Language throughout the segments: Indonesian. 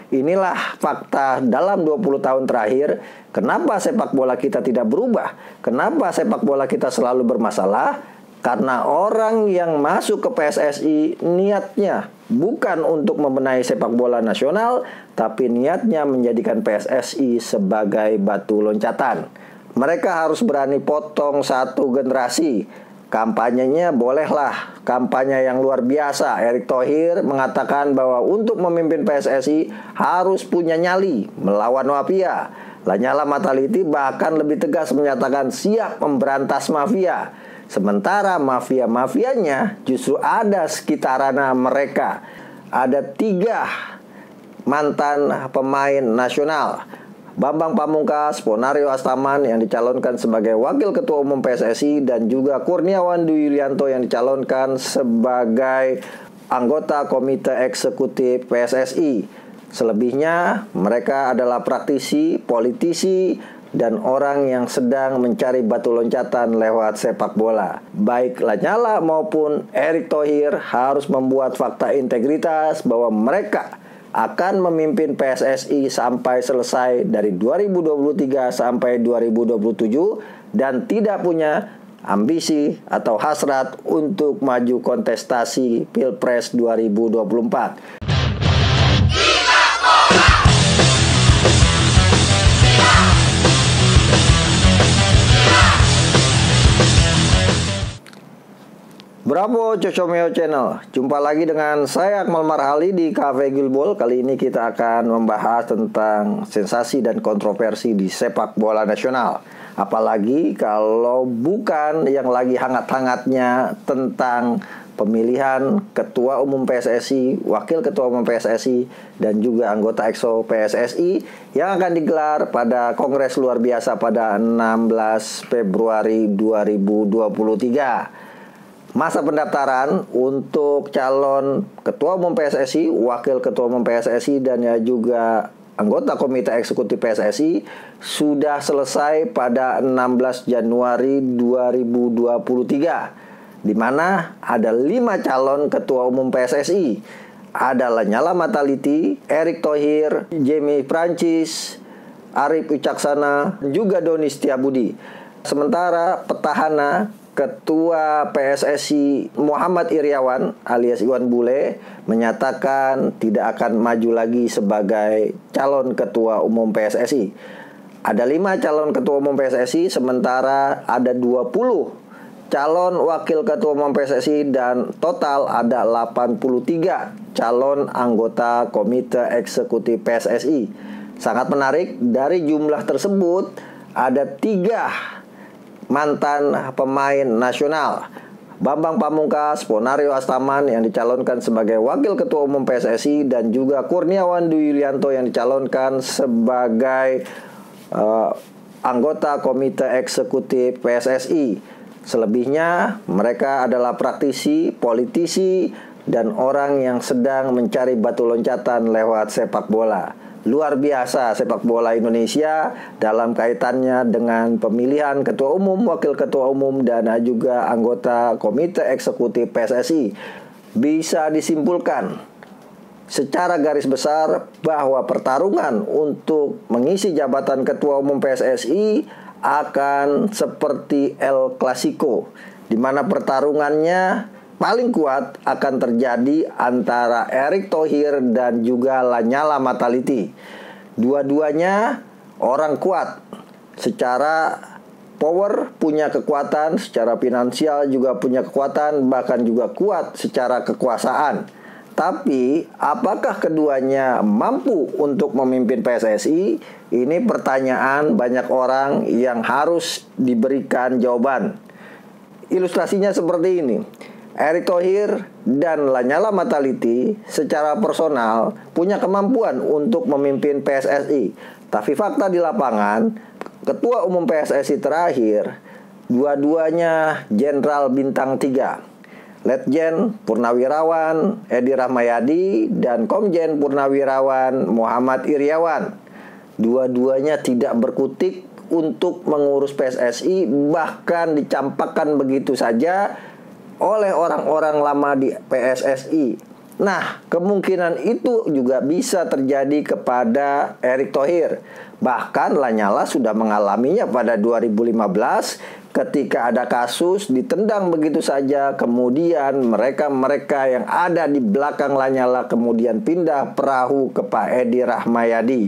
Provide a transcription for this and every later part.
Inilah fakta dalam 20 tahun terakhir. Kenapa sepak bola kita tidak berubah? Kenapa sepak bola kita selalu bermasalah? Karena orang yang masuk ke PSSI niatnya bukan untuk membenahi sepak bola nasional, tapi niatnya menjadikan PSSI sebagai batu loncatan. Mereka harus berani potong satu generasi. Kampanyenya bolehlah kampanye yang luar biasa. Erick Thohir mengatakan bahwa untuk memimpin PSSI harus punya nyali melawan mafia. Lanyala Mataliti bahkan lebih tegas menyatakan siap memberantas mafia. Sementara mafia-mafianya justru ada sekitaran mereka. Ada 3 mantan pemain nasional. Bambang Pamungkas, Ponario Astaman yang dicalonkan sebagai Wakil Ketua Umum PSSI, dan juga Kurniawan Dwi Yulianto yang dicalonkan sebagai anggota Komite Eksekutif PSSI. Selebihnya mereka adalah praktisi, politisi, dan orang yang sedang mencari batu loncatan lewat sepak bola. Baik Lanyala maupun Erick Thohir harus membuat fakta integritas bahwa mereka akan memimpin PSSI sampai selesai dari 2023 sampai 2027 dan tidak punya ambisi atau hasrat untuk maju kontestasi Pilpres 2024. Bravo Cocomeo Channel. Jumpa lagi dengan saya Akmal Marhali di Cafe Gilbol. Kali ini kita akan membahas tentang sensasi dan kontroversi di sepak bola nasional. Apalagi kalau bukan yang lagi hangat-hangatnya tentang pemilihan Ketua Umum PSSI, Wakil Ketua Umum PSSI, dan juga anggota EXO PSSI yang akan digelar pada Kongres Luar Biasa pada 16 Februari 2023. Masa pendaftaran untuk calon Ketua Umum PSSI, Wakil Ketua Umum PSSI, dan juga anggota Komite Eksekutif PSSI sudah selesai pada 16 Januari 2023, di mana ada 5 calon Ketua Umum PSSI. Ada Lanyala Mataliti, Erick Thohir, Jemi Prancis, Arief Wicaksana, juga Doni Setiabudi. Sementara petahana Ketua PSSI Muhammad Iryawan alias Iwan Bule menyatakan tidak akan maju lagi sebagai calon Ketua Umum PSSI. Ada 5 calon Ketua Umum PSSI, sementara ada 20 calon Wakil Ketua Umum PSSI, dan total ada 83 calon anggota Komite Eksekutif PSSI. Sangat menarik, dari jumlah tersebut ada 3 mantan pemain nasional. Bambang Pamungkas, Ponario Astaman yang dicalonkan sebagai Wakil Ketua Umum PSSI, dan juga Kurniawan Dwi Yulianto yang dicalonkan sebagai anggota Komite Eksekutif PSSI. Selebihnya mereka adalah praktisi, politisi, dan orang yang sedang mencari batu loncatan lewat sepak bola. Luar biasa sepak bola Indonesia dalam kaitannya dengan pemilihan Ketua Umum, Wakil Ketua Umum, dan juga anggota Komite Eksekutif PSSI. Bisa disimpulkan secara garis besar bahwa pertarungan untuk mengisi jabatan Ketua Umum PSSI akan seperti El Clasico, di mana pertarungannya paling kuat akan terjadi antara Erick Thohir dan juga Lanyala Mataliti. Dua-duanya orang kuat secara power, punya kekuatan, secara finansial juga punya kekuatan, bahkan juga kuat secara kekuasaan. Tapi apakah keduanya mampu untuk memimpin PSSI? Ini pertanyaan banyak orang yang harus diberikan jawaban. Ilustrasinya seperti ini. Erick Thohir dan Lanyala Mataliti secara personal punya kemampuan untuk memimpin PSSI. Tapi fakta di lapangan, Ketua Umum PSSI terakhir dua-duanya Jenderal Bintang 3. Letjen Purnawirawan Edi Rahmayadi dan Komjen Purnawirawan Muhammad Iryawan. Dua-duanya tidak berkutik untuk mengurus PSSI, bahkan dicampakkan begitu saja oleh orang-orang lama di PSSI. Nah, kemungkinan itu juga bisa terjadi kepada Erick Thohir. Bahkan Lanyala sudah mengalaminya pada 2015 ketika ada kasus ditendang begitu saja. Kemudian mereka yang ada di belakang Lanyala kemudian pindah perahu ke Pak Edi Rahmayadi.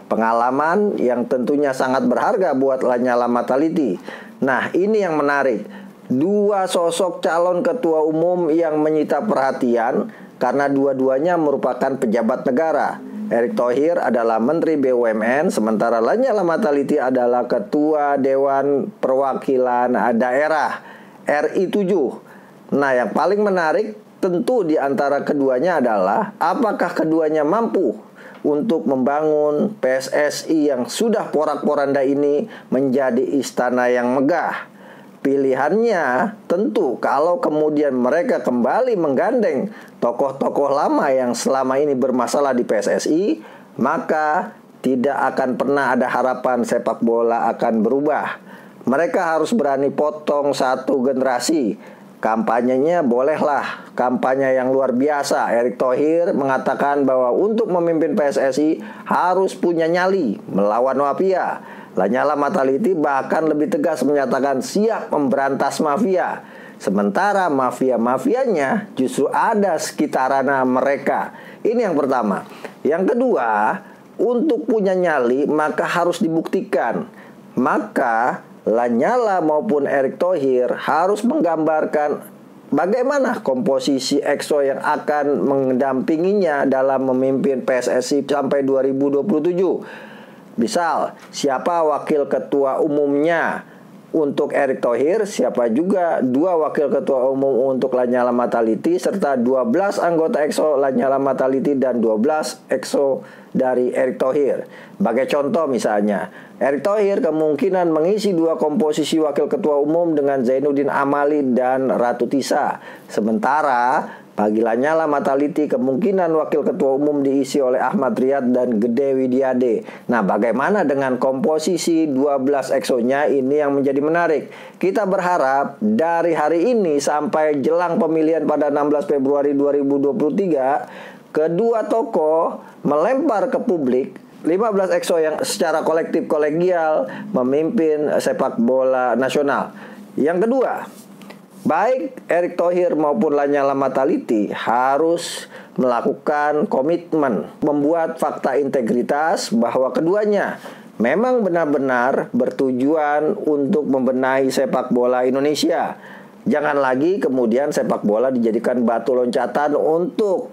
Pengalaman yang tentunya sangat berharga buat Lanyala Mataliti. Nah, ini yang menarik. Dua sosok calon ketua umum yang menyita perhatian karena dua-duanya merupakan pejabat negara. Erick Thohir adalah Menteri BUMN, sementara Lanyala Mataliti adalah Ketua Dewan Perwakilan Daerah RI 7. Nah, yang paling menarik tentu di antara keduanya adalah apakah keduanya mampu untuk membangun PSSI yang sudah porak-poranda ini menjadi istana yang megah. Pilihannya tentu kalau kemudian mereka kembali menggandeng tokoh-tokoh lama yang selama ini bermasalah di PSSI, maka tidak akan pernah ada harapan sepak bola akan berubah. Mereka harus berani potong satu generasi. Kampanyenya bolehlah kampanye yang luar biasa. Erick Thohir mengatakan bahwa untuk memimpin PSSI harus punya nyali melawan mafia. Lanyala Mataliti bahkan lebih tegas menyatakan siap memberantas mafia. Sementara mafia-mafianya justru ada sekitaran mereka. Ini yang pertama. Yang kedua, untuk punya nyali maka harus dibuktikan. Maka Lanyala maupun Erick Thohir harus menggambarkan bagaimana komposisi EXO yang akan mendampinginya dalam memimpin PSSI sampai 2027. Misal, siapa wakil ketua umumnya untuk Erick Thohir, siapa juga dua wakil ketua umum untuk Lanyala Mataliti, serta 12 anggota EXO Lanyala Mataliti dan 12 EXO dari Erick Thohir. Sebagai contoh misalnya, Erick Thohir kemungkinan mengisi dua komposisi wakil ketua umum dengan Zainuddin Amali dan Ratu Tisa. Sementara bagi Lanyala Mataliti kemungkinan wakil ketua umum diisi oleh Ahmad Riyad dan Gede Widiade. Nah, bagaimana dengan komposisi 12 EXO-nya? Ini yang menjadi menarik. Kita berharap dari hari ini sampai jelang pemilihan pada 16 Februari 2023, kedua tokoh melempar ke publik 15 EXO yang secara kolektif kolegial memimpin sepak bola nasional. Yang kedua, baik Erick Thohir maupun Lanyala Mataliti harus melakukan komitmen membuat fakta integritas bahwa keduanya memang benar-benar bertujuan untuk membenahi sepak bola Indonesia. Jangan lagi kemudian sepak bola dijadikan batu loncatan untuk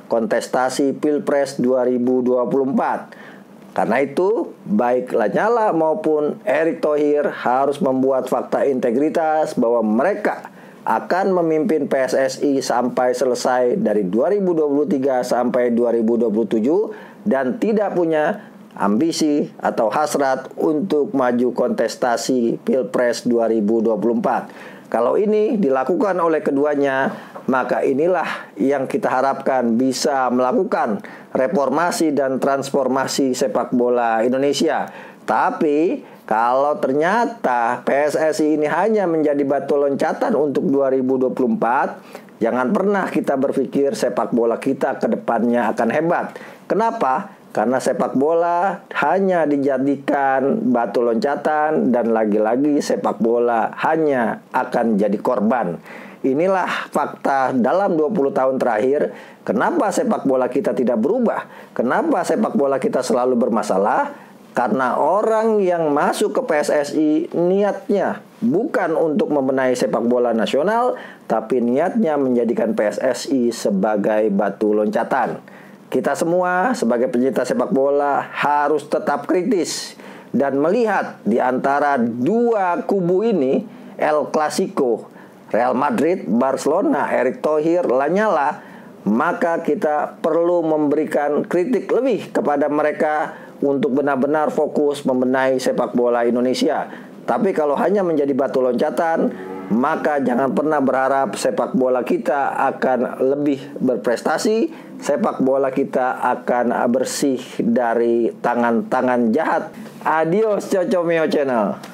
kontestasi Pilpres 2024. Karena itu, baik Lanyala maupun Erick Thohir harus membuat fakta integritas bahwa mereka akan memimpin PSSI sampai selesai dari 2023 sampai 2027 dan tidak punya ambisi atau hasrat untuk maju kontestasi Pilpres 2024. Kalau ini dilakukan oleh keduanya, maka inilah yang kita harapkan bisa melakukan reformasi dan transformasi sepak bola Indonesia. Tapi kalau ternyata PSSI ini hanya menjadi batu loncatan untuk 2024, jangan pernah kita berpikir sepak bola kita ke depannya akan hebat. Kenapa? Karena sepak bola hanya dijadikan batu loncatan dan lagi-lagi sepak bola hanya akan jadi korban. Inilah fakta dalam 20 tahun terakhir. Kenapa sepak bola kita tidak berubah? Kenapa sepak bola kita selalu bermasalah? Karena orang yang masuk ke PSSI niatnya bukan untuk membenahi sepak bola nasional, tapi niatnya menjadikan PSSI sebagai batu loncatan. Kita semua sebagai pencinta sepak bola harus tetap kritis dan melihat di antara dua kubu ini, El Clasico, Real Madrid, Barcelona, Erick Thohir, Lanyala, maka kita perlu memberikan kritik lebih kepada mereka untuk benar-benar fokus membenahi sepak bola Indonesia. Tapi kalau hanya menjadi batu loncatan, maka jangan pernah berharap sepak bola kita akan lebih berprestasi, sepak bola kita akan bersih dari tangan-tangan jahat. Adios Cocomeo Channel.